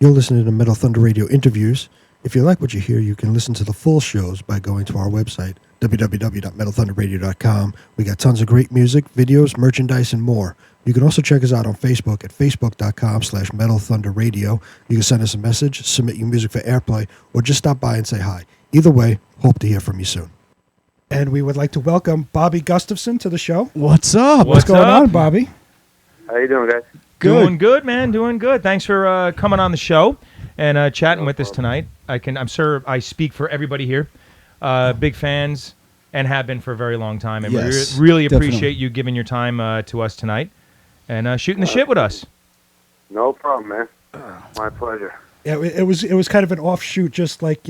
You're listening to Metal Thunder Radio interviews. If you like what you hear, you can listen to the full shows by going to our website, www.metalthunderradio.com. We got tons of great music, videos, merchandise, and more. You can also check us out on Facebook at facebook.com/metalthunderradio. You can send us a message, submit your music for airplay, or just stop by and say hi. Either way, hope to hear from you soon. And we would like to welcome Bobby Gustafson to the show. What's up? What's going on, Bobby? How you doing, guys? Good. Doing good, man. Doing good. Thanks for coming on the show and chatting with us tonight. I'm sure I speak for everybody here. Big fans and have been for a very long time. And Yes, we really definitely. appreciate you giving your time to us tonight and shooting the shit with us. No problem, man. My pleasure. Yeah, it was kind of an offshoot, just like,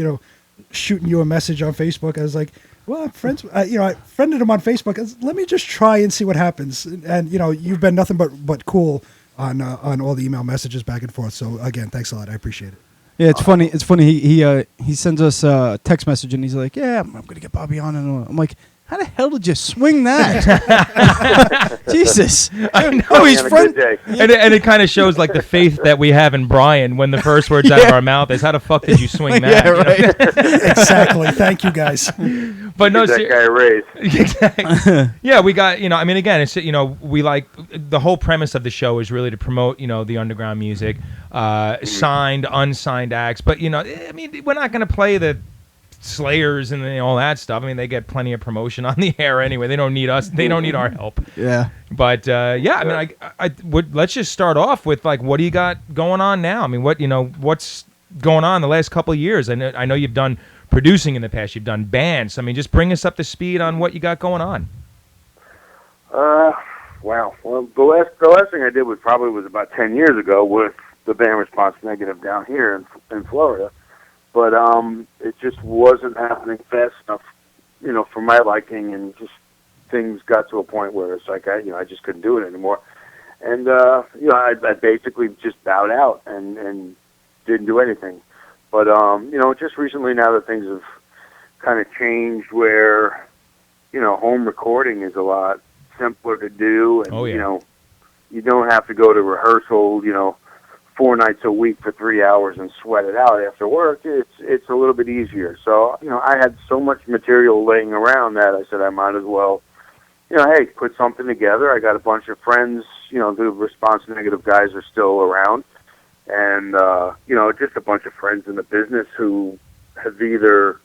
shooting you a message on Facebook. I was like, well, I'm friends. I friended him on Facebook. I was, let me just try and see what happens. And you've been nothing but cool on all the email messages back and forth. So again, thanks a lot. I appreciate it. Yeah, it's funny. It's funny. He sends us a text message and he's like, "Yeah, I'm gonna get Bobby on." And I'm like, "How the hell did you swing that?" Jesus, I know. Oh, he's Having a friend. good day. And it kind of shows like the faith that we have in Brian when the first words out of our mouth is, "How the fuck did you swing that?" Yeah, right. Exactly. Thank you, guys. But no, Give that guy a raise. Exactly. Yeah, we got, again, it's, we like, the whole premise of the show is really to promote, the underground music, signed, unsigned acts. But, we're not going to play the Slayers and all that stuff. I mean, they get plenty of promotion on the air anyway. They don't need us. They don't need our help. Yeah. But, I would, let's just start off with, like, what do you got going on now? I mean, what's going on the last couple of years? I know you've done producing in the past. You've done bands. I mean, just bring us up to speed on what you got going on. Wow. Well, the last thing I did was about 10 years ago with the band Response Negative down here in Florida. But it just wasn't happening fast enough, for my liking, and just things got to a point where it's like I just couldn't do it anymore. And I basically just bowed out and didn't do anything. But, just recently now that things have kind of changed where, home recording is a lot simpler to do. And, you don't have to go to rehearsal, 4 nights a week for 3 hours and sweat it out after work. It's a little bit easier. So, I had so much material laying around that I said I might as well, hey, put something together. I got a bunch of friends, the Response Negative guys are still around. And, just a bunch of friends in the business who have either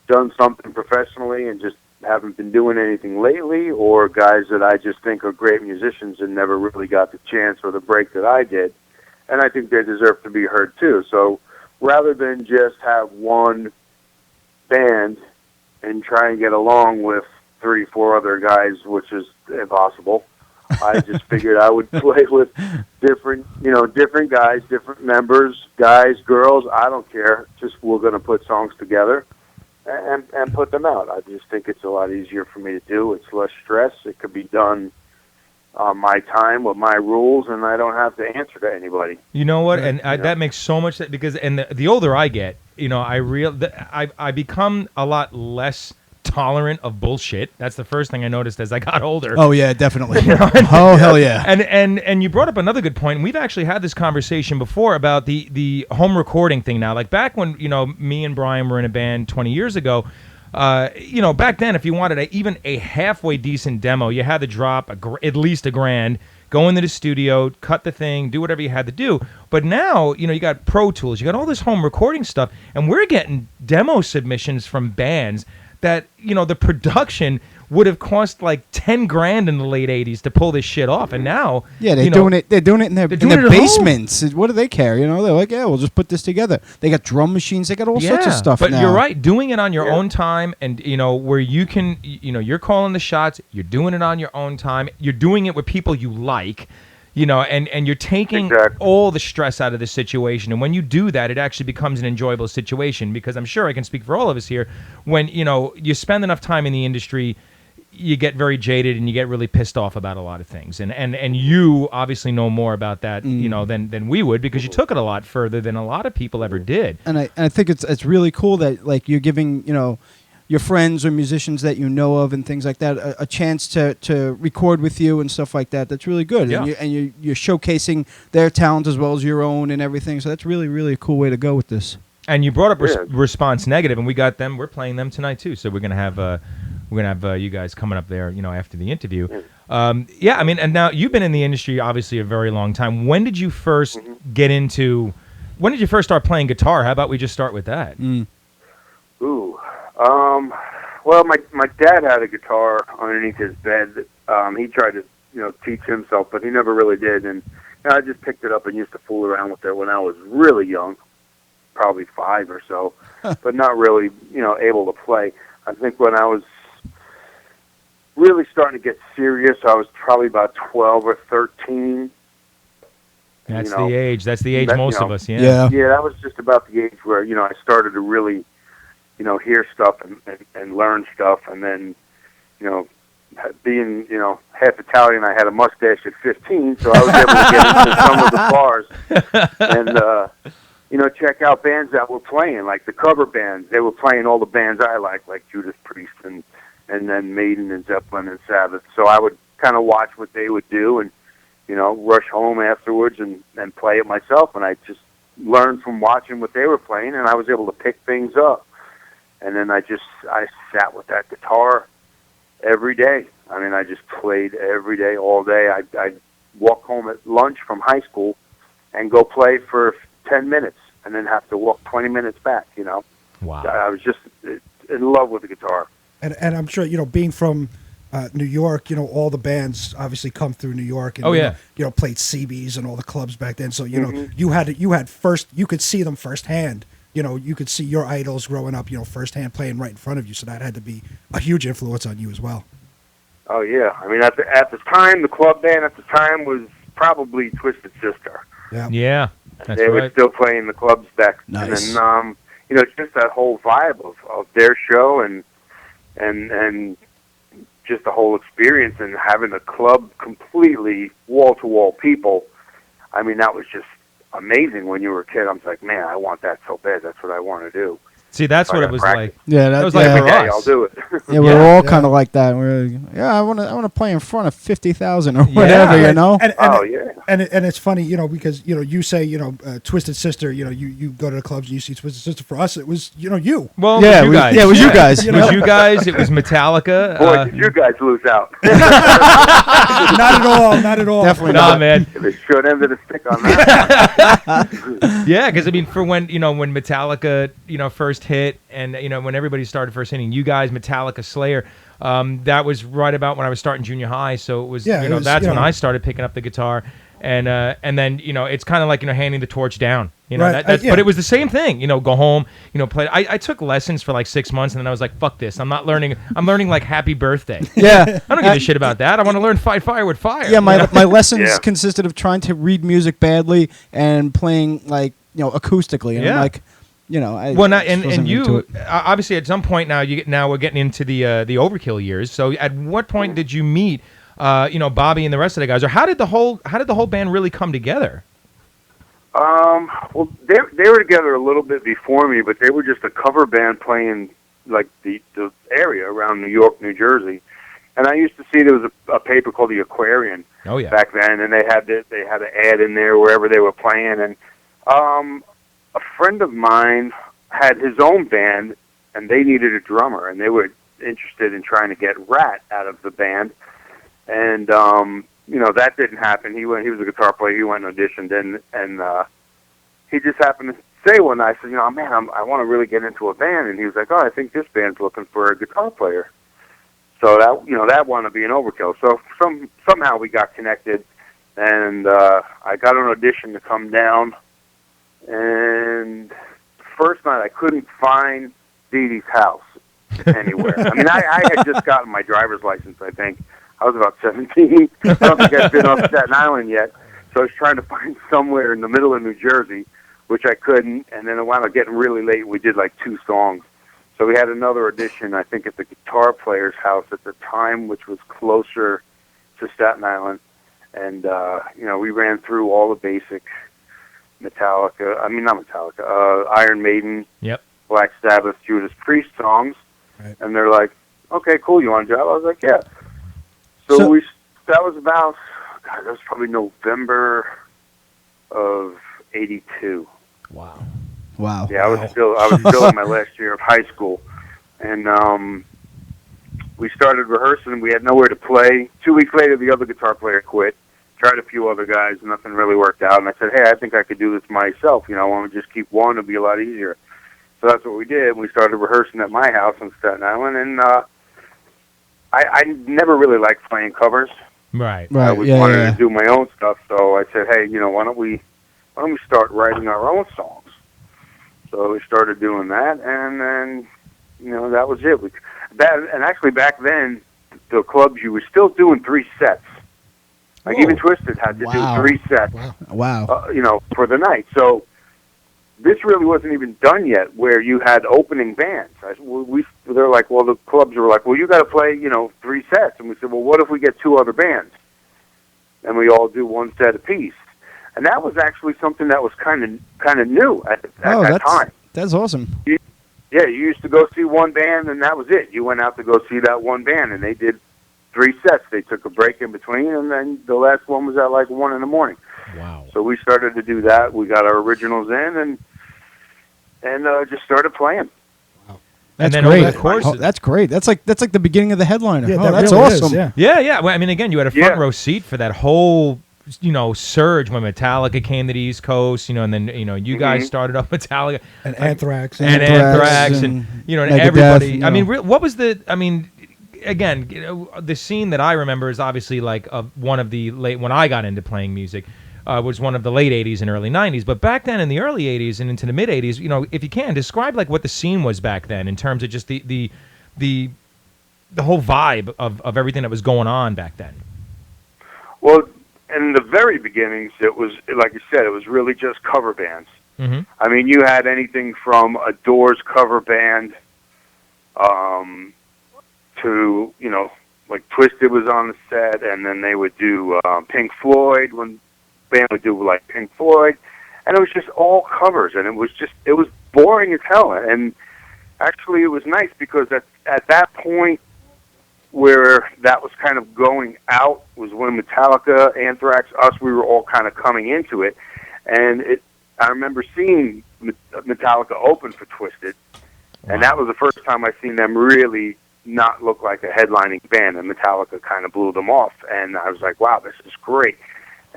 done something professionally and just haven't been doing anything lately, or guys that I just think are great musicians and never really got the chance or the break that I did. And I think they deserve to be heard, too. So rather than just have one band and try and get along with 3, 4 other guys, which is impossible, I just figured I would play with different guys, different members, guys, girls, I don't care. Just we're going to put songs together and put them out. I just think it's a lot easier for me to do. It's less stress. It could be done on my time with my rules, and I don't have to answer to anybody. You know what? And that makes so much sense because, and the older I get, I become a lot less tolerant of bullshit. That's the first thing I noticed as I got older. Oh yeah, definitely. Oh hell yeah. And you brought up another good point. And we've actually had this conversation before about the home recording thing now. Like back when me and Brian were in a band 20 years ago. Back then, if you wanted even a halfway decent demo, you had to drop at least $1,000, go into the studio, cut the thing, do whatever you had to do. But now, you got Pro Tools, you got all this home recording stuff, and we're getting demo submissions from bands that, the production would have cost like $10,000 in the late '80s to pull this shit off, and now they're doing it. They're doing it in their at basements. What do they care? They're like, yeah, we'll just put this together. They got drum machines. They got all sorts of stuff. But now. You're right. Doing it on your own time, and where you can, you're calling the shots. You're doing it on your own time. You're doing it with people you like. And you're taking all the stress out of the situation. And when you do that, it actually becomes an enjoyable situation, because I'm sure I can speak for all of us here. When, you spend enough time in the industry, you get very jaded and you get really pissed off about a lot of things. And you obviously know more about that, than we would, because you took it a lot further than a lot of people ever did. And I think it's really cool that, like, you're giving, your friends or musicians that you know of and things like that a chance to record with you and stuff like that. That's really good. Yeah. And you're showcasing their talent as well as your own and everything. So that's really, really a cool way to go with this. And you brought up Yeah. Response Negative, and we got them. We're playing them tonight too. So we're gonna have you guys coming up there, after the interview. Yeah, I mean, and now you've been in the industry obviously a very long time. When did you first get into? When did you first start playing guitar? How about we just start with that? Ooh. Well, my dad had a guitar underneath his bed. He tried to, teach himself, but he never really did. And I just picked it up and used to fool around with it when I was really young, probably 5 or so, but not really, able to play. I think when I was really starting to get serious, I was probably about 12 or 13. That's the age. That's the age most of us. Yeah. Yeah, that was just about the age where, I started to really, hear stuff and learn stuff. And then, being, half Italian, I had a mustache at 15, so I was able to get into some of the bars and, check out bands that were playing, like the cover bands. They were playing all the bands I like Judas Priest and then Maiden and Zeppelin and Sabbath. So I would kind of watch what they would do and, rush home afterwards and play it myself. And I just learned from watching what they were playing, and I was able to pick things up. And then I sat with that guitar every day. I mean, I just played every day, all day. I'd walk home at lunch from high school and go play for 10 minutes and then have to walk 20 minutes back, Wow. I was just in love with the guitar. And I'm sure, being from New York, all the bands obviously come through New York and played CBs and all the clubs back then. So, you had first, you could see them firsthand. You could see your idols growing up, firsthand playing right in front of you. So that had to be a huge influence on you as well. Oh yeah. I mean, at the time, the club band at the time was probably Twisted Sister. Yeah. Yeah. That's they right. were still playing the clubs back then. Nice. And it's just that whole vibe of their show and just the whole experience and having the club completely wall-to-wall people. I mean, that was just amazing when you were a kid. I was like, man, I want that so bad. That's what I want to do. See, that's So I what it got was practice. like. Yeah, That was like Every for day, us. I'll do it. Yeah, we're all kind of like that. I want to play in front of 50,000 or whatever, Yeah. And, Oh, yeah. And it's funny, because you say Twisted Sister, you go to the clubs and you see Twisted Sister. For us, it was you. Well, Yeah, it was you guys. it was you guys. It was you guys. It was Metallica. Boy, did you guys lose out. Not at all. Definitely Nah, not. man. The short end of the stick on that. Yeah, because I mean, for when Metallica first hit, and when everybody started first hitting, you guys, Metallica, Slayer, that was right about when I was starting junior high. So it was that's when I started picking up the guitar, and then it's kind of like handing the torch down. Right. But it was the same thing. Go home, play. I took lessons for like 6 months, and then I was like, fuck this. I'm not learning. I'm learning like Happy Birthday. Yeah. I don't give a shit about that. I want to learn Fight Fire with Fire. Yeah, my lessons Yeah. consisted of trying to read music badly and playing like acoustically. And Yeah. I'm like, I Well, now, just wasn't and into you it. obviously at some point now we're getting into the Overkill years. So at what point did you meet Bobby and the rest of the guys, or how did the whole band really come together? Well, they were together a little bit before me, but they were just a cover band playing like the area around New York, New Jersey. And I used to see there was a paper called The Aquarian Oh yeah. back then, and they had an ad in there wherever they were playing. And a friend of mine had his own band, and they needed a drummer, and they were interested in trying to get Rat out of the band. And that didn't happen. He was a guitar player. He went and auditioned, and he just happened to say one night, I said, man, I want to really get into a band. And he was like, oh, I think this band's looking for a guitar player. So that wanted to be an Overkill. So somehow we got connected, and I got an audition to come down. And first night I couldn't find Dee Dee's house anywhere. I mean, I had just gotten my driver's license, I think. I was about 17. I don't think I'd been off Staten Island yet. So I was trying to find somewhere in the middle of New Jersey, which I couldn't. And then it wound up getting really late. We did like 2 songs. So we had another audition, I think, at the guitar player's house at the time, which was closer to Staten Island. And, we ran through all the basic Iron Maiden, Yep. Black Sabbath, Judas Priest songs. Right. And they're like, okay, cool, you want a job? I was like, yeah. So, So- that was about, God, that was probably November of '82. Wow. Wow. Yeah, I was still in my last year of high school, and we started rehearsing. We had nowhere to play. 2 weeks later, the other guitar player quit. Tried a few other guys, nothing really worked out. And I said, hey, I think I could do this myself. You know, I want to just keep one; it'll be a lot easier. So that's what we did. We started rehearsing at my house in Staten Island, and I never really liked playing covers. Right. Right. I always Yeah. wanted Yeah. to do my own stuff. So I said, hey, you know, why don't we start writing our own songs? So we started doing that, and then, you know, that was it. And actually back then, the clubs, you were still doing 3 sets. Like, Whoa. even Twisted had to Wow. do 3 sets, Wow. you know, for the night. So this really wasn't even done yet, where you had opening bands. They're like, well, the clubs were like, well, you got to play, you know, 3 sets. And we said, well, what if we get 2 other bands? And we all do 1 set apiece. And that was actually something that was kind of new at that time. That's awesome. Yeah, you used to go see one band, and that was it. You went out to go see that one band, and they did 3 sets. They took a break in between, and then the last one was at like 1 in the morning. Wow. So we started to do that. We got our originals in, and just started playing. That's then great. over the course- Oh, that's great. That's like the beginning of the headliner. Yeah, Oh, that that's really awesome. is, yeah. Yeah, yeah. Well, I mean, again, you had a front Yeah. row seat for that whole, you know, surge when Metallica came to the East Coast, you know, and then, you know, you guys started up Metallica. And Anthrax. And Anthrax and, you know, and Megadeth, everybody. you I mean, know. what was the, I mean, again, you know, the scene that I remember is obviously like one of the late, when I got into playing music, was one of the late 80s and early 90s. But back then in the early 80s and into the mid 80s, you know, if you can, describe like what the scene was back then in terms of just the whole vibe of everything that was going on back then. Well, in the very beginnings, it was, like you said, it was really just cover bands. Mm-hmm. I mean, you had anything from a Doors cover band to, you know, like Twisted was on the set, and then they would do Pink Floyd, when band would do like Pink Floyd, and it was just all covers, and it was boring as hell. And actually, it was nice because at that point where that was kind of going out was when Metallica, Anthrax, us, we were all kind of coming into it. And I remember seeing Metallica open for Twisted, and that was the first time I seen them really not look like a headlining band, and Metallica kind of blew them off. And I was like, wow, this is great.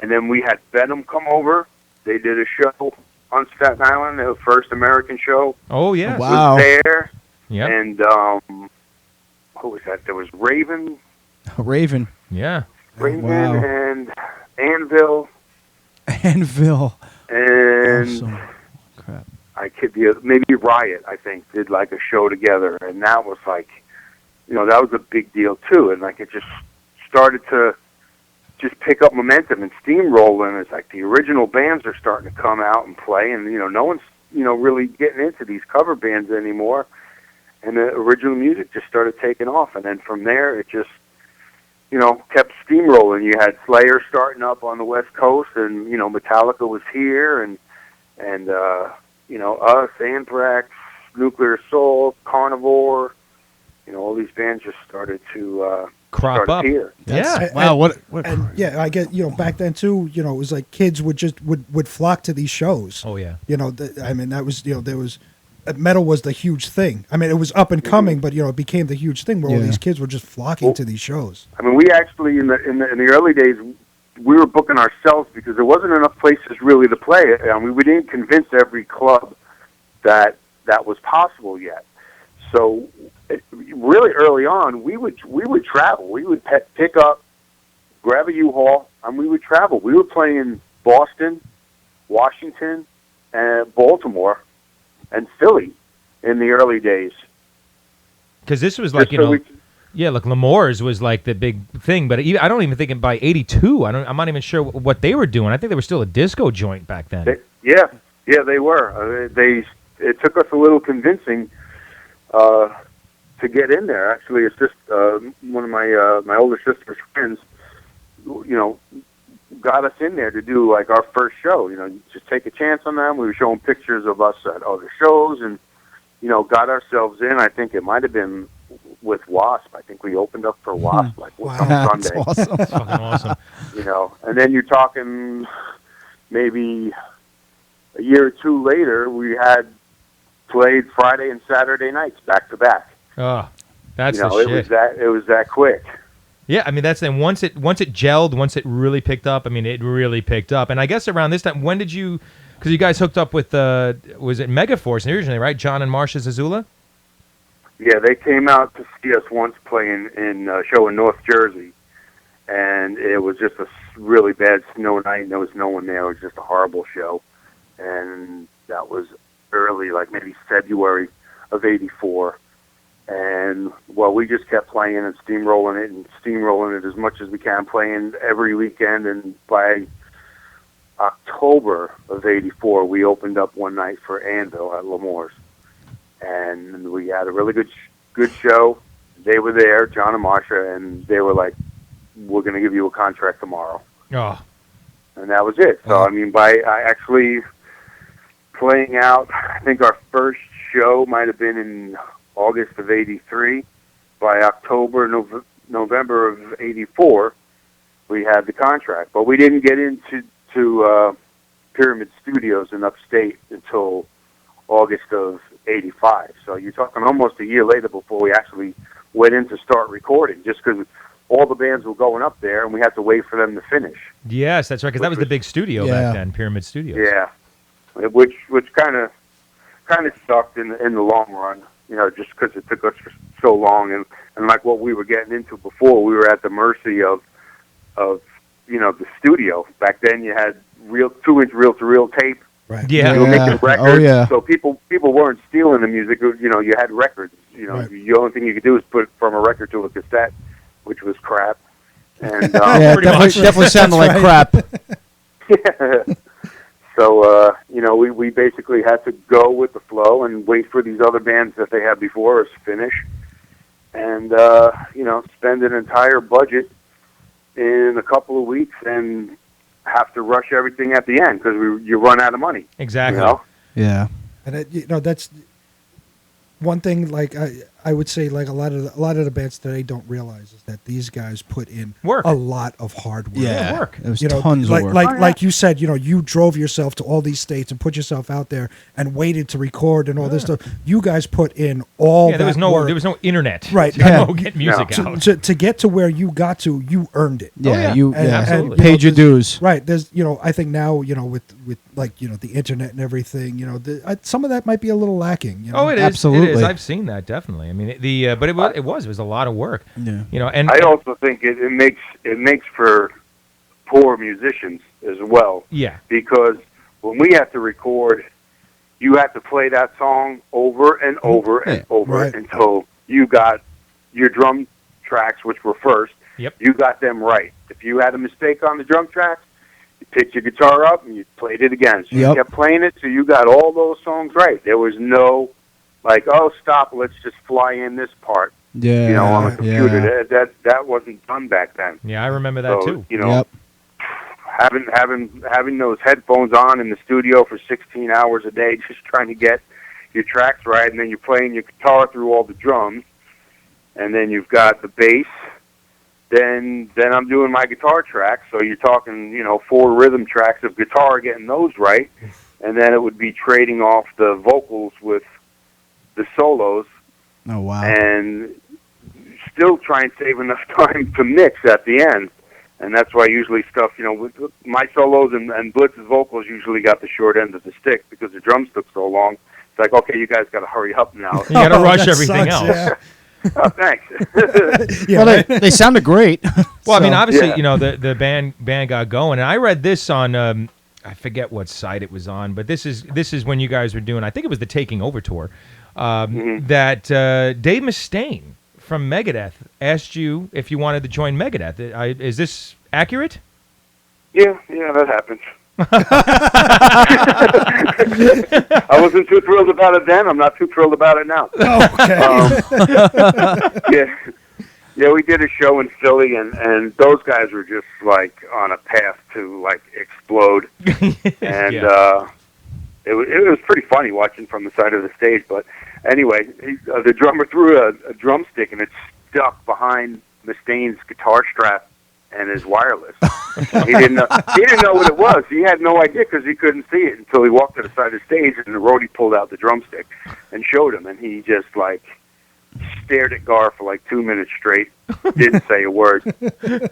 And then we had Venom come over. They did a show on Staten Island, their first American show. Oh, yeah. Wow. Was there. Yep. And who was that? There was Raven, Raven. Yeah. Wow. and Anvil, Anvil. and Awesome. Crap. I could be maybe Riot. I think did like a show together, and that was like, you know, that was a big deal too. And like it just started to just pick up momentum and steamroll, and it's like the original bands are starting to come out and play, and you know, no one's, you know, really getting into these cover bands anymore. And the original music just started taking off, and then from there it just, you know, kept steamrolling. You had Slayer starting up on the West Coast, and you know, Metallica was here, and you know, us, Anthrax, Nuclear Assault, Carnivore, you know, all these bands just started to Crop start up. appear. Yeah. Wow. What? And yeah, I get, you know, back then too, you know, it was like kids would flock to these shows. Oh, yeah. You know, I mean, that was, you know, there was, metal was the huge thing. I mean, it was up and coming, but you know, it became the huge thing where all Yeah. these kids were just flocking to these shows. I mean, we actually in the early days, we were booking ourselves because there wasn't enough places really to play. I mean, we didn't convince every club that was possible yet. So really early on, we would travel. We would pick up, grab a U-Haul, and we would travel. We were playing Boston, Washington, and Baltimore, and Philly in the early days. Because this was like, Just you so know, we- yeah, like L'Amour's was like the big thing, but I don't even think by '82, I'm not even sure what they were doing. I think they were still a disco joint back then. Yeah, they were. It took us a little convincing to get in there. Actually, it's just one of my older sister's friends, you know, got us in there to do like our first show. You know, just take a chance on them. We were showing pictures of us at other shows, and got ourselves in. I think it might have been with Wasp. I think we opened up for Wasp like Wow. some That's Sunday. awesome. That's fucking awesome. And then you're talking maybe a year or two later, we had played Friday and Saturday nights back to back. Oh, that's the it shit. was that quick. Yeah, I mean that's then once it gelled, once it really picked up. I mean, it really picked up. And I guess around this time, when did you? Because you guys hooked up with was it Megaforce originally, right? John and Marsha Zazula. Yeah, they came out to see us once playing in a show in North Jersey, and it was just a really bad snow night, and there was no one there. It was just a horrible show, and that was early, like maybe February of '84. And, well, we just kept playing and steamrolling it as much as we can, playing every weekend. And by October of '84, we opened up one night for Anvil at L'Amour's. And we had a really good show. They were there, John and Marsha, and they were like, we're going to give you a contract tomorrow. Oh, And that was it. So, I mean, by actually playing out, I think our first show might have been in August of '83. By October, November of '84, we had the contract. But we didn't get into Pyramid Studios in upstate until August of '85. So you're talking almost a year later before we actually went in to start recording, just because all the bands were going up there and we had to wait for them to finish. yes, that's right. Because that was the big studio back then, Pyramid Studios. Yeah, which kind of sucked in the long run. Just because it took us so long, and like what we were getting into before, we were at the mercy of the studio. Back then, you had 2-inch reel-to-reel tape. Right. Yeah. You were making records, Oh, yeah. so people weren't stealing the music. You had records. Right. The only thing you could do is put it from a record to a cassette, which was crap. And Yeah, Pretty much. definitely sounded like crap. So, we basically had to go with the flow and wait for these other bands that they had before us to finish, and spend an entire budget in a couple of weeks and have to rush everything at the end because you run out of money. Exactly. Yeah. And that's one thing. Like I would say, like a lot of the bands today don't realize is that these guys put in Work. a lot of hard work. Yeah. work. It was You know, tons like of work. like you said, you drove yourself to all these states and put yourself out there and waited to record and all this stuff. You guys put in all Yeah, that there work. was no internet. Right. To go get music No. out. to get to where you got to, you earned it. yeah, yeah. you And- absolutely. and, paid your there's- dues. Right. There's, I think now, with like, the internet and everything, some of that might be a little lacking. Oh, it is. It is. Absolutely. I've seen that definitely. I mean, but it was a lot of work. Yeah. And I also think it makes for poor musicians as well. yeah, Because when we have to record, you have to play that song over and over and over Right. until you got your drum tracks, which were first. Yep. You got them right. If you had a mistake on the drum tracks, you picked your guitar up and you played it again. So Yep. you kept playing it, so you got all those songs right. There was no, like, oh, stop, let's just fly in this part. Yeah. On the computer. Yeah. That wasn't done back then. yeah, I remember that So, too. Yep. having those headphones on in the studio for 16 hours a day, just trying to get your tracks right, and then you're playing your guitar through all the drums, and then you've got the bass. Then I'm doing my guitar tracks, so you're talking, 4 rhythm tracks of guitar, getting those right, and then it would be trading off the vocals with the solos, Oh wow. and still try and save enough time to mix at the end. And that's why usually stuff, with my solos and Blitz's vocals usually got the short end of the stick because the drums took so long. It's like, okay, you guys got to hurry up now. You got to Oh, rush that everything sucks, else. yeah. Oh, thanks. Yeah, Well, they sounded great. Well, I mean, So- obviously, Yeah. the band got going, and I read this on I forget what site it was on, but this is when you guys were doing. I think it was the Taking Over tour. That Dave Mustaine from Megadeth asked you if you wanted to join Megadeth. Is this accurate? Yeah, that happens. I wasn't too thrilled about it then. I'm not too thrilled about it now. Okay. Yeah, we did a show in Philly, and those guys were just like on a path to like explode, and Yeah. it was pretty funny watching from the side of the stage. But Anyway, the drummer threw a drumstick and it stuck behind Mustaine's guitar strap and his wireless. He didn't know what it was. He had no idea because he couldn't see it until he walked to the side of the stage and the roadie pulled out the drumstick and showed him, and he just like stared at Gar for like 2 minutes straight, didn't say a word,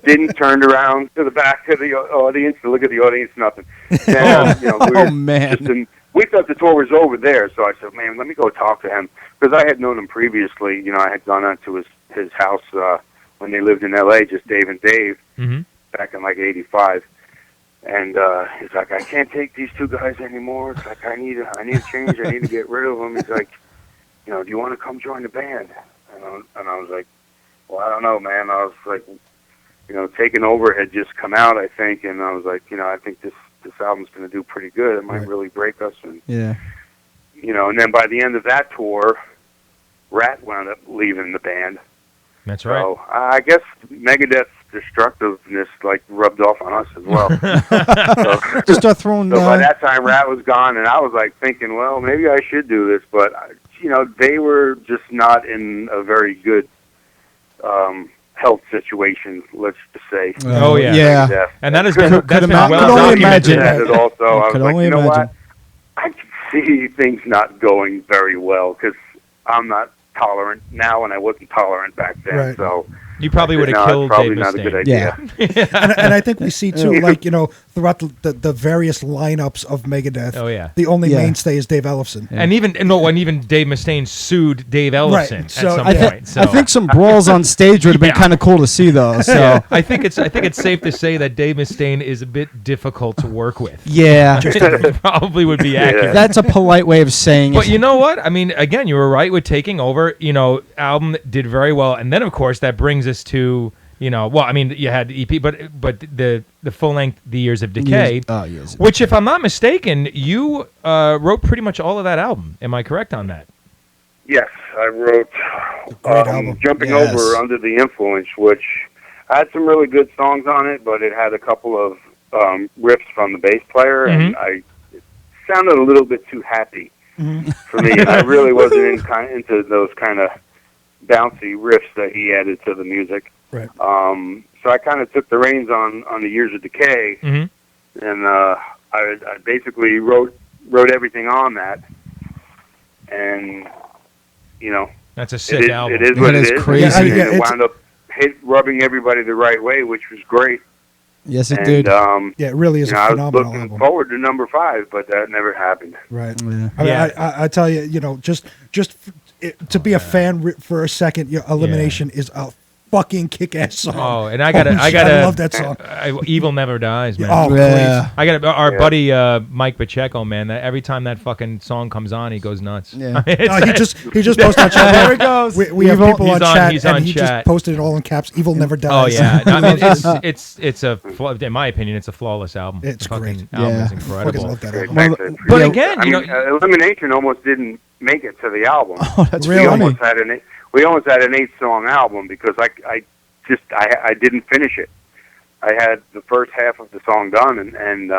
didn't turn around to the back of the audience to look at the audience, nothing. Then, we thought the tour was over there, so I said, man, let me go talk to him, because I had known him previously. You know, I had gone out to his house when they lived in L.A., just Dave and Dave, back in like 85. And he's like, I can't take these two guys anymore. It's like, I need a change. I need to get rid of them. He's like, you know, do you want to come join the band? And I was like, well, I don't know, man. I was like, you know, Taking Over had just come out, I think, and I was like, you know, I think this album's going to do pretty good. It might really break us. And, you know, and then by the end of that tour, Rat wound up leaving the band. That's right. So I guess Megadeth's destructiveness like rubbed off on us as well. Just start throwing. So by that time, Rat was gone, and I was like thinking, well, maybe I should do this, but you know, they were just not in a very good health situation. Let's just say. Oh yeah. Megadeth. And that has been well documented. Also, I was like, you know imagine. what? I can see things not going very well because I'm not tolerant now, and I wasn't tolerant back then. Right. So You probably would have killed probably Dave not a good Mustaine. idea. And I think we see too, like, you know, throughout the various lineups of Megadeth. Oh, yeah. The only mainstay is Dave Ellefson. And even Dave Mustaine sued Dave Ellefson at So, some point. So I think some brawls on stage would have been kind of cool to see, though. So yeah, I think it's safe to say that Dave Mustaine is a bit difficult to work with. yeah, Probably would be accurate. that's a polite way of saying But it. you know what? I mean, again, you were right with Taking Over. You know, album did very well, and then of course that brings us to, you know, well, I mean, you had the EP, but the full length, The Years of Decay, Years. which, if I'm not mistaken, you wrote pretty much all of that album. Am I correct on that? Yes, I wrote Great album. Jumping Yes. Over Under the Influence, which had some really good songs on it, but it had a couple of riffs from the bass player, and it sounded a little bit too happy for me. And I really wasn't into those kind of bouncy riffs that he added to the music. Right. So I kind of took the reins on The Years of Decay, and I basically wrote everything on that, and you know, That's a sick album. It is what it is. Crazy. And Yeah, it wound up rubbing everybody the right way, which was great. Yes, it And, did. Yeah, it really is you know, a I was phenomenal looking album. forward to number 5, but that never happened. Right. Yeah. I mean, I tell you, you know, just to be a fan for a second, you know, Elimination is a fucking kick-ass song. Oh, and I love that song. Evil Never Dies, man. Oh, Yeah. great. Our buddy Mike Pacheco, man. That every time that fucking song comes on, he goes nuts. Yeah. No, he just posted on chat. There it goes. We have people on chat, he's and on he chat. just posted it all in caps. Evil never dies. Oh yeah, I mean it's in my opinion, it's a flawless album. It's the fucking great. album Yeah. is Fucking incredible. love that Great. album. Thanks, But Yeah. again, I you mean, know, Elimination almost didn't make it to the album. Oh, that's Really? We funny. almost had an 8-song album because I didn't finish it. I had the first half of the song done, and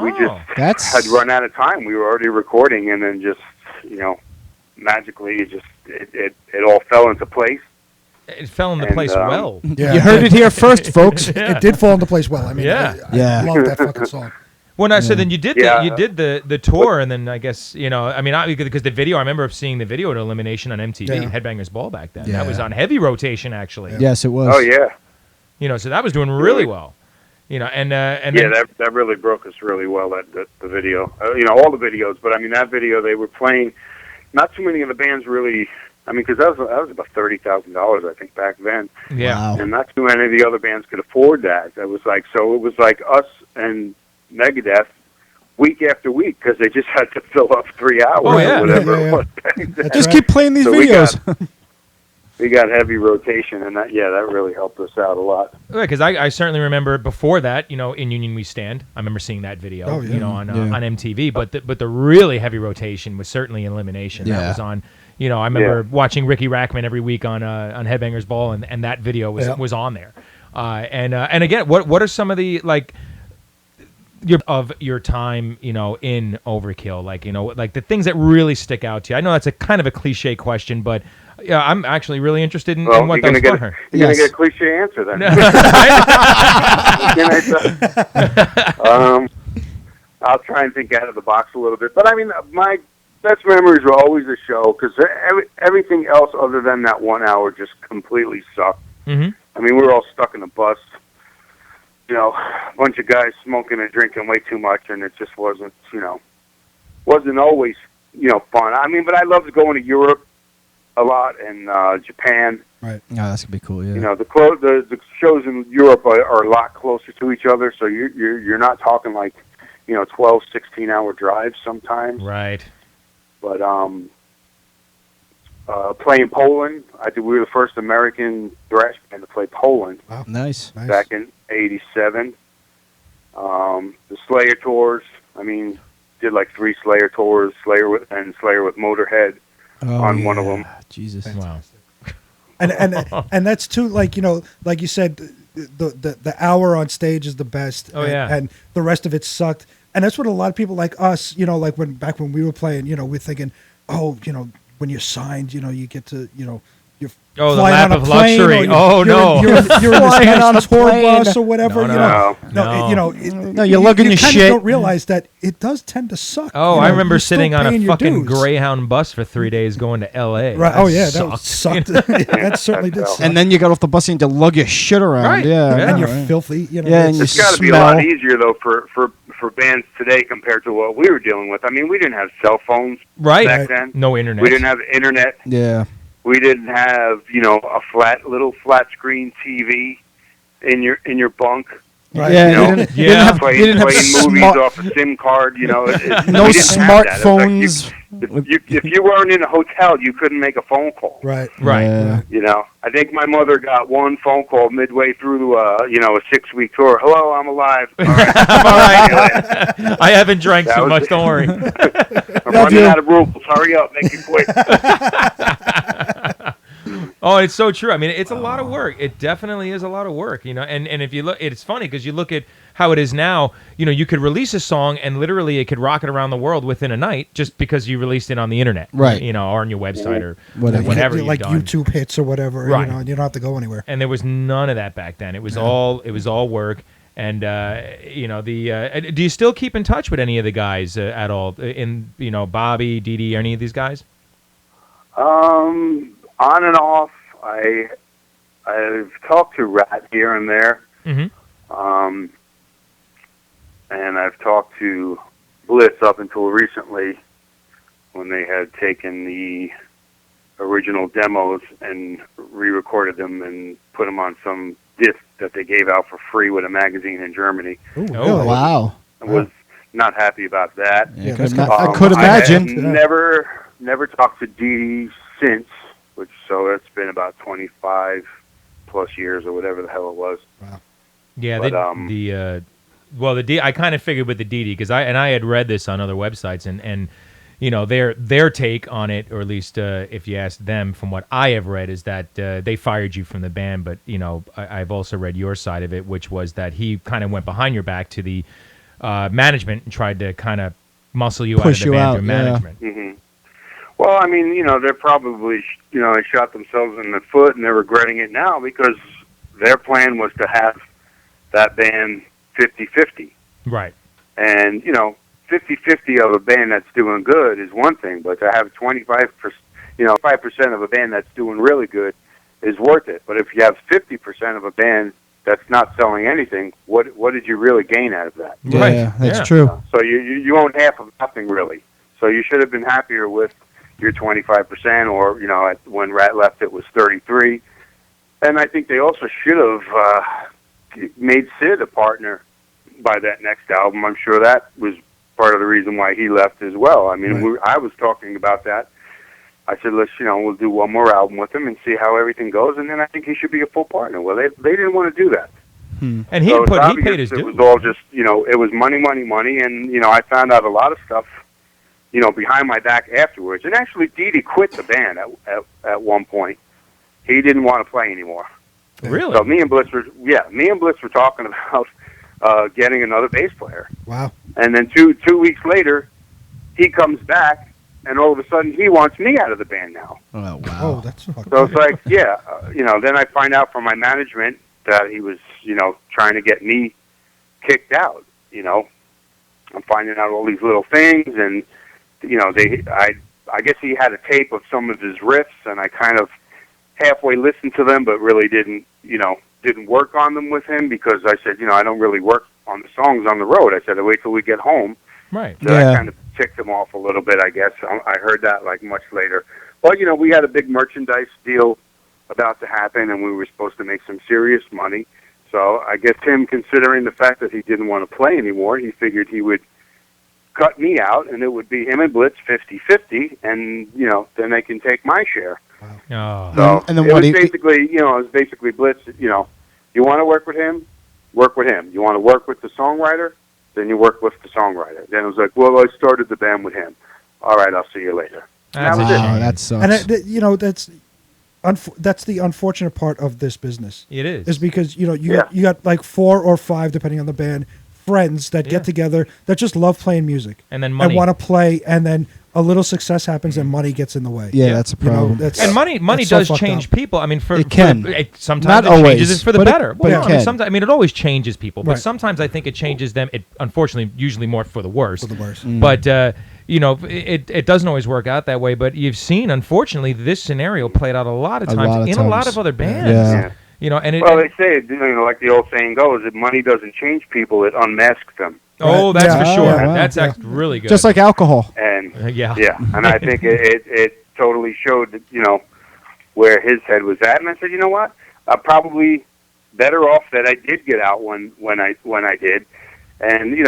we just had run out of time. We were already recording, and then just, you know, magically it all fell into place. it fell into and, place well. Yeah. You heard it here first, folks. It did fall into place well. I mean, Yeah. I love that fucking song. Well, no, so then you did Yeah. the tour, and then I guess, you know, I mean, because the video, I remember seeing the video at Elimination on MTV, Yeah. Headbangers Ball back then. Yeah. That was on heavy rotation, actually. Yes, it was. Oh yeah, You know, so that was doing really well. You know, and yeah. then, That really broke us really well. The video, you know, all the videos, but I mean that video they were playing. Not too many of the bands really. I mean, because that was about $30,000, I think, back then. yeah. Wow. And not too many of the other bands could afford that. It was like us and Megadeth week after week because they just had to fill up 3 hours Oh, yeah. or whatever Yeah, yeah, it was. back then. Just right. keep playing these So we videos. We got heavy rotation, and that really helped us out a lot. Because I certainly remember before that, you know, In Union We Stand. I remember seeing that video, Oh, yeah. you know, on Yeah. on MTV. But the really heavy rotation was certainly Elimination. That Yeah. was on. You know, I remember watching Ricky Rackman every week on Headbangers Ball, and that video was on there. And again, what are some of the, like, your time, in Overkill, like the things that really stick out to you. I know that's a kind of a cliche question, but yeah, I'm actually really interested in what those were. You're going to get a cliche answer then. I'll try and think out of the box a little bit. But, I mean, my best memories were always the show because everything else other than that 1 hour just completely sucked. Mm-hmm. I mean, we were all stuck in the bus, a bunch of guys smoking and drinking way too much, and it just wasn't always, fun. I mean, but I loved going to Europe a lot and Japan. Right. Yeah, that's gonna be cool. Yeah. The shows in Europe are a lot closer to each other, so you're not talking like 12, 16-hour drives sometimes. Right. But playing Poland, we were the first American thrash band to play Poland. Wow. Nice. Back in '87. The Slayer tours. I mean, did like 3 Slayer tours. Slayer with Motorhead on one of them. Jesus. Wow. And that's too, like you said, the hour on stage is the best. Oh, yeah. And the rest of it sucked. And that's what a lot of people like us, like back when we were playing, we're thinking, when you're signed, you get to, you're the flying lap on a of plane, luxury. or you're in Flying this on a tour plane. bus or whatever. No. No, you're lugging your kind shit. of don't realize that it does tend to suck. Oh, I remember you're still sitting on a paying your fucking dues. Greyhound bus for 3 days going to L.A. Right. That Oh yeah, sucked. that sucked. That certainly did suck. And then you got off the bus and you had to lug your shit around. Right. Yeah. Yeah. and you're right. filthy. Yeah, and you It's got to be a lot smell. easier though for bands today compared to what we were dealing with. I mean, we didn't have cell phones Right. back then. No internet. We didn't have internet. Yeah. We didn't have a little flat screen TV in your bunk. Right. Yeah. You know, You didn't Yeah. have, you Playing didn't have movies smart, off a SIM card. no we didn't have that. It was smartphones. like if you weren't in a hotel, you couldn't make a phone call. Right. Right. Yeah. I think my mother got one phone call midway through a 6-week tour. Hello, I'm alive. All right. I'm all right. I haven't drank That too was much. it. Don't worry. I'm running out of rubles. Hurry up, make it quick. Oh, it's so true. I mean, it's a lot of work. It definitely is a lot of work, And if you look, it's funny because you look at how it is now. You could release a song and literally it could rocket around the world within a night just because you released it on the internet, Right. Or on your website or Whatever. whatever You you've like done. YouTube hits or whatever, Right. and you don't have to go anywhere. And there was none of that back then. It was all work. And do you still keep in touch with any of the guys at all? Bobby, Dee Dee, any of these guys? On and off. I've talked to Rat here and there. Mm-hmm. And I've talked to Bliss up until recently when they had taken the original demos and re-recorded them and put them on some disc that they gave out for free with a magazine in Germany. Ooh, Oh, really? Wow. I was not happy about that. Yeah, that's I could imagine. I had never talked to Dee Dee since, so it's been about 25 plus years or whatever the hell it was. Wow. Yeah, But, I kind of figured with the Dee Dee because I had read this on other websites and their take on it, or at least if you ask them, from what I have read, is that they fired you from the band. But I've also read your side of it, which was that he kind of went behind your back to the management and tried to kind of muscle you Push out of the you band out, through yeah. management. hmm Well, I mean, they're probably, they shot themselves in the foot and they're regretting it now because their plan was to have that band 50-50. Right. And, 50-50 of a band that's doing good is one thing, but to have 25%, 5% of a band that's doing really good is worth it. But if you have 50% of a band that's not selling anything, what did you really gain out of that? Yeah, Right. that's Yeah. true. So you own half of nothing really. So you should have been happier with your 25%, or when Rat left, it was 33. And I think they also should have made Sid a partner by that next album. I'm sure that was part of the reason why he left as well. I mean, Right. I was talking about that. I said, let's we'll do one more album with him and see how everything goes, and then I think he should be a full partner. Well, they didn't want to do that. And he So it's paid obvious his it dues. was all just, it was money, and, I found out a lot of stuff, behind my back afterwards. And actually, Dee Dee quit the band at one point. He didn't want to play anymore. Really? So me and Bliss were talking about getting another bass player. Wow. And then two weeks later, he comes back, and all of a sudden he wants me out of the band now. Oh wow. Oh, that's fucking So it's like, yeah, then I find out from my management that he was, trying to get me kicked out. I'm finding out all these little things, and I guess he had a tape of some of his riffs, and I kind of halfway listened to them, but really didn't work on them with him, because I said, I don't really work on the songs on the road. I said, I wait till we get home. Right. So that kind of ticked him off a little bit, I guess. I heard that like much later. But, we had a big merchandise deal about to happen, and we were supposed to make some serious money. So I guess him, considering the fact that he didn't want to play anymore, he figured he would cut me out, and it would be him and Blitz 50-50, and, then they can take my share. Oh. So And then it what was basically Blitz, you want to work with him, work with him. You want to work with the songwriter, then you work with the songwriter. Then it was like, well, I started the band with him. All right, I'll see you later. That's that was a it. shame. That sucks. And that's the unfortunate part of this business. It is. Is because you got like 4 or 5, depending on the band, friends that get together that just love playing music And then money. and want to play, and then a little success happens and money gets in the way. yeah, that's a problem. And money that's so does fucked change up. people. I mean, It can. Sometimes Not it changes always, it for the but it- better. but it can. Sometimes, it always changes people, but Right. sometimes I think it changes them. It unfortunately, usually more for the worse. For the worst. But it doesn't always work out that way. But you've seen, unfortunately, this scenario played out a lot of A times lot of in a lot times. of other bands. Yeah. And it. Well, they say, like the old saying goes, if money doesn't change people, it unmasks them. Oh, that's Yeah. for sure. Yeah, wow. That's Yeah. really good. Just like alcohol. And Yeah. and I think it totally showed, where his head was at. And I said, you know what? I'm probably better off that I did get out when I did. And you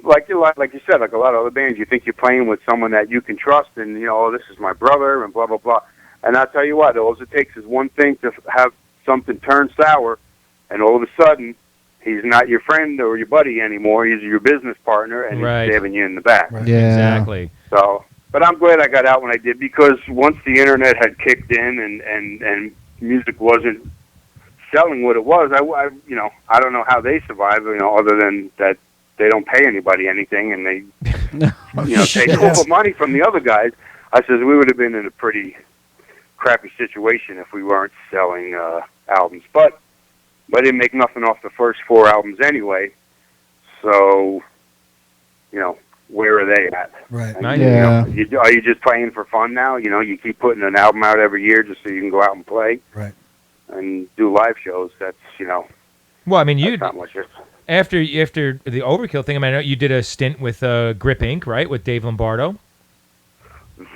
like you said, like a lot of other bands, you think you're playing with someone that you can trust, and oh, this is my brother, and blah blah blah. And I'll tell you what, all it takes is one thing to have something turn sour, and all of a sudden, he's not your friend or your buddy anymore. He's your business partner, and Right. he's stabbing you in the back. Right. Yeah. Exactly. So, but I'm glad I got out when I did, because once the internet had kicked in and music wasn't selling what it was, I don't know how they survive, other than that they don't pay anybody anything, and they, take all the money from the other guys. I said we would have been in a pretty crappy situation if we weren't selling albums, but I didn't make nothing off the first 4 albums anyway. So, where are they at? Right. And, Nice. Yeah. are you just playing for fun now? You keep putting an album out every year just so you can go out and play Right. and do live shows. That's Well, I mean, that's not much. after the Overkill thing, I mean, I know you did a stint with Grip Inc., right, with Dave Lombardo.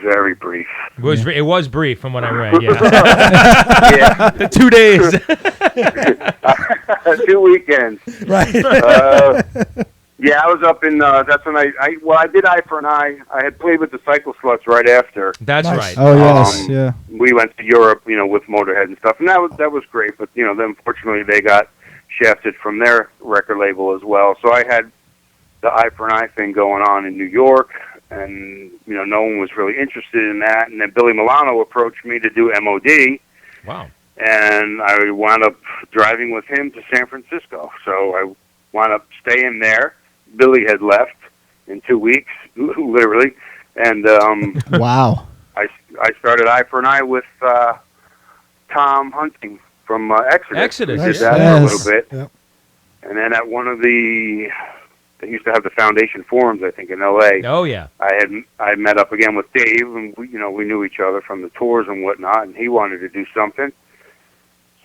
Very brief. It was brief from what I read. Yeah, Yeah, 2 days. 2 weekends. Right. Yeah, I was up in. That's when I did Eye for an Eye. I had played with the Cycle Sluts right after. That's Nice. right. Oh yes, Um, yeah. We went to Europe, with Motorhead and stuff, and that was great. But then unfortunately they got shafted from their record label as well. So I had the Eye for an Eye thing going on in New York, and no one was really interested in that. And then Billy Milano approached me to do MOD, Wow. and I wound up driving with him to San Francisco. So I wound up staying there. Billy had left in 2 weeks, literally, and Wow. I started Eye for an Eye with Tom Hunting from Exodus. Exodus, We did Nice. that for a Yes. little bit. Yep. And then at one of they used to have the Foundation Forums, I think, in L.A. Oh yeah. I met up again with Dave, and we knew each other from the tours and whatnot, and he wanted to do something.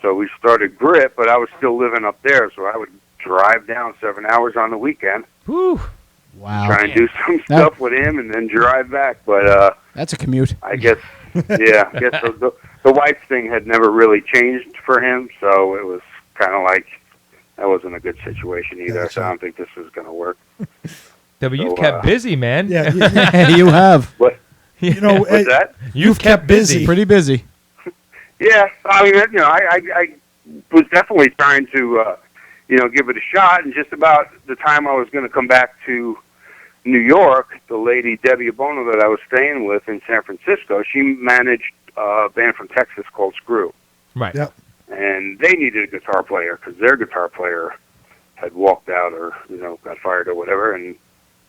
So we started Grip, but I was still living up there, so I would drive down 7 hours on the weekend, Whew. Wow. try and do some stuff with him, and then drive back. But That's a commute. I guess, yeah, I guess the wife thing had never really changed for him, so it was kind of like that wasn't a good situation either. Yeah, so I don't think this was going to work. W, you've So, kept busy, man. Yeah. You have. What? You What's that? You've kept busy. Pretty busy. Yeah, I mean, I was definitely trying to, give it a shot. And just about the time I was going to come back to New York, the lady Debbie Bono that I was staying with in San Francisco, she managed a band from Texas called Screw, Right. Yep. and they needed a guitar player because their guitar player had walked out or got fired or whatever, and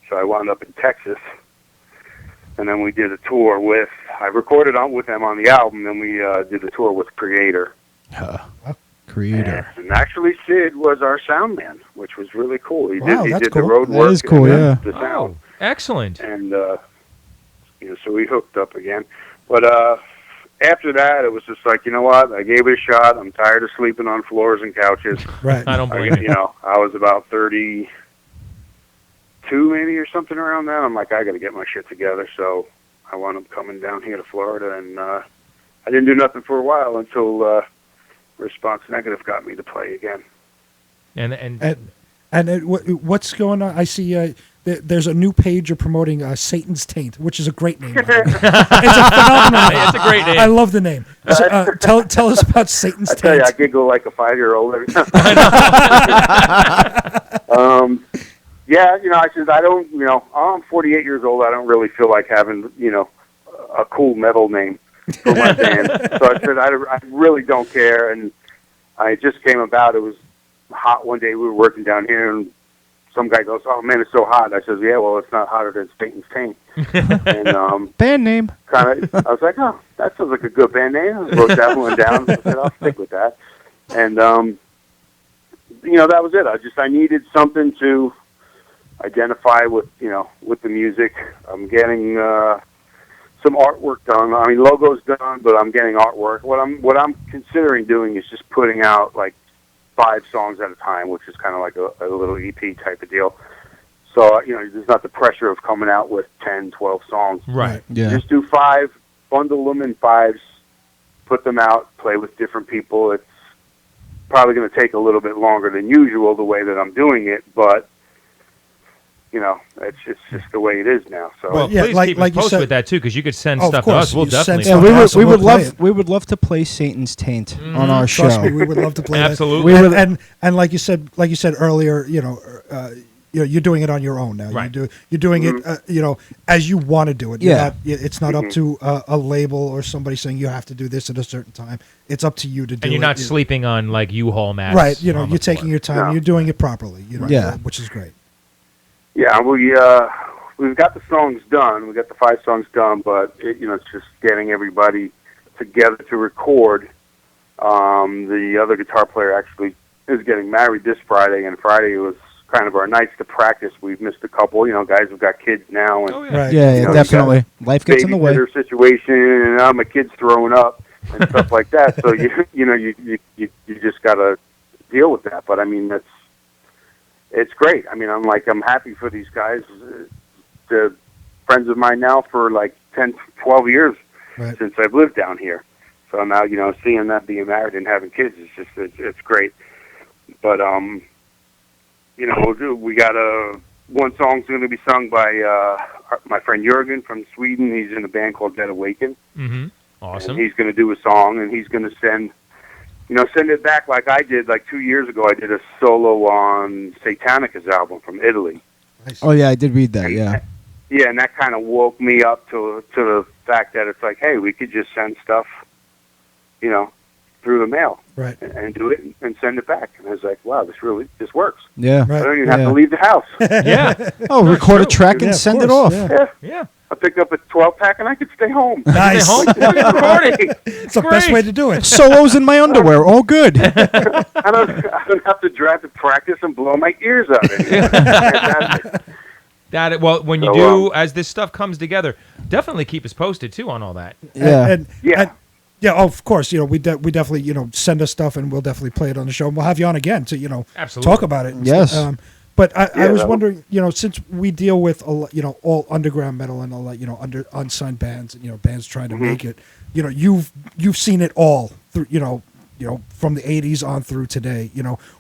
so I wound up in Texas. And then we did a tour I recorded with them on the album, and we did a tour with Creator. Creator. And actually, Sid was our sound man, which was really cool. He Wow, did that's the cool. road That work. is cool, and yeah. The sound. Excellent. And, so we hooked up again. But after that, it was just like, you know what? I gave it a shot. I'm tired of sleeping on floors and couches. Right. I don't blame you. I was about 32 maybe or something around that. I'm like, I got to get my shit together. So I wound up coming down here to Florida, and I didn't do nothing for a while until Response Negative got me to play again. What's going on? I see there's a new page you're promoting, Satan's Taint, which is a great name. By the way. It's a phenomenal name. It's a great name. I love the name. So, tell us about Satan's I tell Taint. you, I giggle like a 5-year-old every time. Yeah, I said, I don't, I'm 48 years old. I don't really feel like having, a cool metal name for my band. So I said, I really don't care. And I just came about. It was hot one day. We were working down here, and some guy goes, "Oh man, it's so hot." I says, "Yeah, well, it's not hotter than Satan's Taint." And Band name. I was like, "Oh, that sounds like a good band name." I wrote that one down. I said, "I'll stick with that." And that was it. I needed something to identify with, with the music. I'm getting some artwork done. I mean, logo's done, but I'm getting artwork. What I'm considering doing is just putting out like 5 songs at a time, which is kind of like a little EP type of deal. So, there's not the pressure of coming out with 10, 12 songs. Right. Yeah. Just do 5, bundle them in 5s, put them out, play with different people. It's probably going to take a little bit longer than usual the way that I'm doing it, but it's just the way it is now. So Well, Yeah, please like- keep like us you posted said- with that too, because you could send Oh, of stuff to course, us. We'll you send definitely. stuff Yeah, to us and we'll play it. we would love to play Satan's Taint on our show. Trust me, we would love to play Absolutely. that. And like you said earlier, you're doing it on your own now. Right. You're doing it, as you want to do it. Yeah. It's not up to a label or somebody saying you have to do this at a certain time. It's up to you to do it. And you're not sleeping on like U-Haul mats. Right. on the You're taking floor. your time. No. You're doing it properly. Yeah. Which is great. yeah, we've got the songs done. We got the 5 songs done, but it's just getting everybody together to record. The other guitar player actually is getting married this Friday, and Friday was kind of our nights to practice. We've missed a couple. Guys have got kids now, and Oh, yeah. Right. Yeah, You know, definitely. Life gets in the way. babysitter situation, and my kid's throwing up and stuff like that. So you just got to deal with that. But I mean, it's great. I mean, I'm happy for these guys. They're friends of mine now for like 10, 12 years Right. since I've lived down here. So now, seeing them being married and having kids is just, it's great. But, we got one song's going to be sung by my friend Jürgen from Sweden. He's in a band called Dead Awaken. Mm-hmm. Awesome. And he's going to do a song, and he's going to send it back like I did like 2 years ago. I did a solo on Satanica's album from Italy. Nice. Oh yeah, I did read that. Yeah. Yeah, and that kind of woke me up to the fact that it's like, hey, we could just send stuff, through the mail Right. and do it and send it back. And I was like, wow, this works. Yeah. Right. I don't even have to leave the house. Yeah. Oh, No, record a true. track Yeah, and of send it course, off. yeah. Yeah. Yeah. I picked up a 12-pack and I could stay home. Nice. Home? Recording. It's the best Great. way to do it. Solos in my underwear, all good. I don't have to drive to practice and blow my ears out anymore. Fantastic. When you So, do, as this stuff comes together, definitely keep us posted too on all that. Yeah. Yeah. Yeah, of course. We definitely send us stuff, and we'll definitely play it on the show, and we'll have you on again to Absolutely. talk about it. And Yes. stuff. But I Yeah, was that wondering, since we deal with all underground metal and all that, under unsigned bands and bands trying to make it, you've seen it all through, from the '80s on through today.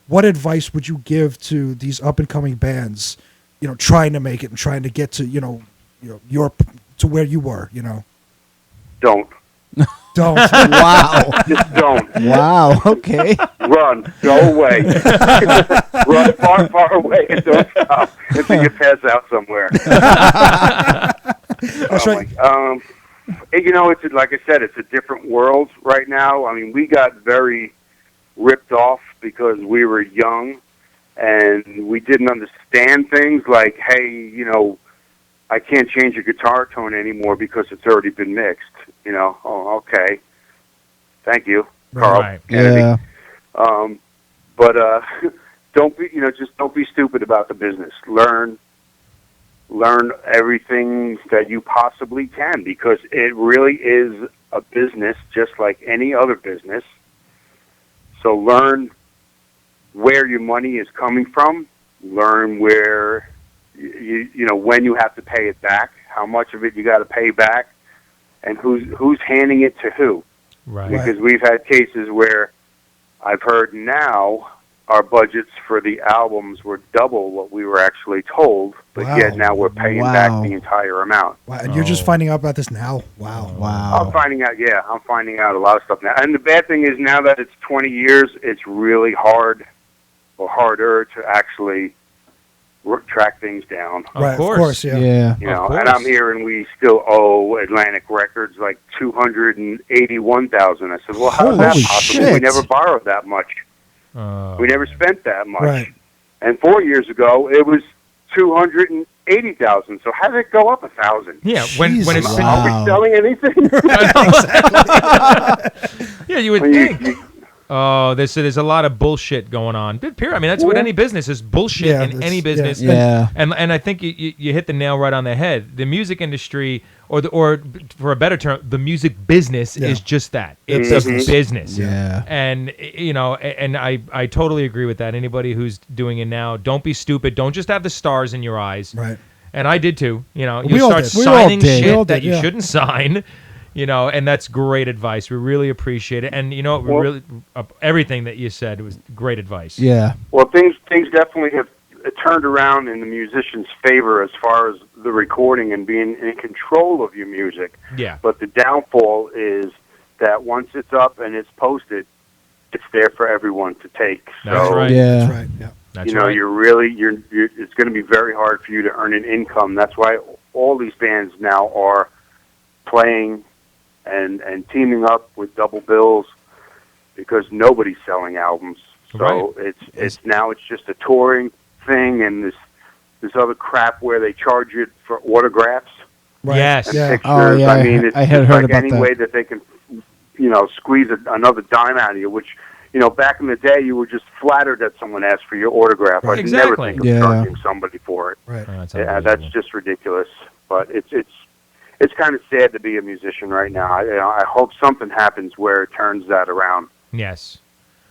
What advice would you give to these up and coming bands, trying to make it and trying to get to your to where you were, Don't. Don't. Wow. Just don't. Wow. Okay. Run. Go away. Run far, far away and don't stop until you pass out somewhere. That's right. It's like I said, it's a different world right now. I mean, we got very ripped off because we were young and we didn't understand things like, hey, you know, I can't change your guitar tone anymore because it's already been mixed. You know, oh, okay, thank you, Carl Right. Kennedy. Yeah. But don't be, you know, just don't be stupid about the business. Learn everything that you possibly can, because it really is a business just like any other business. So learn where your money is coming from. Learn where you know when you have to pay it back, how much of it you got to pay back, and who's handing it to who. Right. Because we've had cases where I've heard now our budgets for the albums were double what we were actually told, but Wow. yet now we're paying back the entire amount. Wow, and you're just Oh. finding out about this now? Wow. Wow. I'm finding out a lot of stuff now. And the bad thing is now that it's 20 years, it's really hard or harder to actually track things down. Right, course. of course, yeah. Yeah. You know, Of and course. I'm hearing we still owe Atlantic Records like $281,000. I said, well, how's that Holy possible? We shit. never borrowed that much. We never spent that much. Right. And 4 years ago, it was $280,000. So how did it go up 1,000? Yeah, when it's Jesus. been, Are Wow. we selling anything? yeah, you would When you- think. Oh, there's a lot of bullshit going on. Period. I mean, that's what any business is. Bullshit Yeah, in that's- any business. Yeah. And I think you hit the nail right on the head. The music industry, or for a better term, the music business Yeah. is just that. It's Business. a business. Yeah. And you know, and I totally agree with that. Anybody who's doing it now, don't be stupid. Don't just have the stars in your eyes. Right. And I did too. You know, We you all start did. We all signing did. We all shit that did, you yeah. shouldn't sign. You know, and that's great advice. We really appreciate it. And you know, we Well- really everything that you said was great advice. Yeah. Well, things definitely have turned around in the musician's favor as far as the recording and being in control of your music. Yeah. But the downfall is that once it's up and it's posted, it's there for everyone to take. That's so, right. Yeah. That's right, yeah. That's you know, right. you're it's going to be very hard for you to earn an income. That's why all these bands now are playing and teaming up with double bills, because nobody's selling albums. So it's just a touring thing, and this other crap where they charge you for autographs Right. Yes. and Yeah. pictures. Oh, yeah, I mean, it's I had just heard like about any that. way that they can, you know, squeeze another dime out of you, which, you know, back in the day, you were just flattered that someone asked for your autograph. I'd never Exactly. think of Yeah. charging somebody for it. Right. Oh, that's Yeah, that's unbelievable. just ridiculous. But it's kind of sad to be a musician right now. I hope something happens where it turns that around. Yes.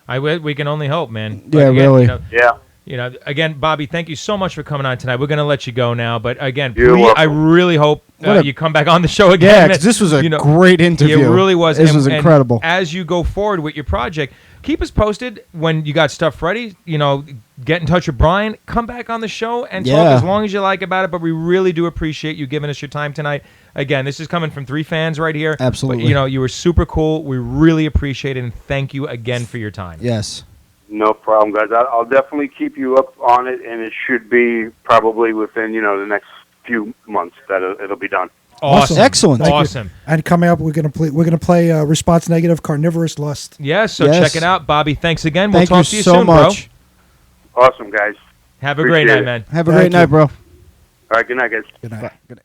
We can only hope, man. Yeah, again, really. Yeah. Again, Bobby, thank you so much for coming on tonight. We're going to let you go now, but again, You're I welcome. really hope What a- you come back on the show again. Yeah, man. because this was a You know, great interview. It really was. This And- was and incredible. as you go forward with your project, keep us posted when you got stuff ready. You know, get in touch with Brian. Come back on the show and talk Yeah. as long as you like about it. But we really do appreciate you giving us your time tonight. Again, this is coming from 3 fans right here. Absolutely. But, you know, you were super cool. We really appreciate it, and thank you again for your time. Yes. No problem, guys. I'll definitely keep you up on it, and it should be probably within, you know, the next few months that it'll be done. Awesome. Excellent. Thank you. Awesome. And coming up, we're gonna play Response Negative, Carnivorous Lust. Yes, so Yes. check it out. Bobby, thanks again. We'll Thank talk you to you so soon, much. Awesome, guys. bro. Have a great Appreciate night, it. man. Have a Thank great you. night, bro. All right, good night, guys. Good night. Good night.